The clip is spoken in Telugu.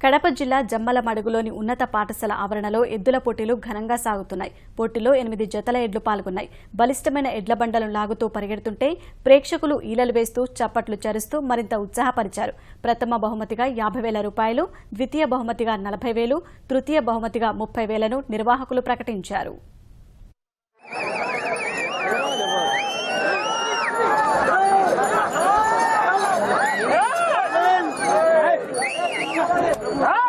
కడప జిల్లా జమ్మలమడుగులోని ఉన్నత పాఠశాల ఆవరణలో ఎద్దుల పోటీలు ఘనంగా సాగుతున్నాయి. పోటీలో 8 జతల ఎడ్లు పాల్గొన్నాయి. బలిష్టమైన ఎడ్ల బండలను లాగుతూ పరిగెడుతుంటే ప్రేక్షకులు ఈలలు వేస్తూ చప్పట్లు చరుస్తూ మరింత ఉత్సాహపరిచారు. ప్రథమ బహుమతిగా 50,000 రూపాయలు, ద్వితీయ బహుమతిగా 40,000, తృతీయ బహుమతిగా 30,000ను నిర్వాహకులు ప్రకటించారు. Ah!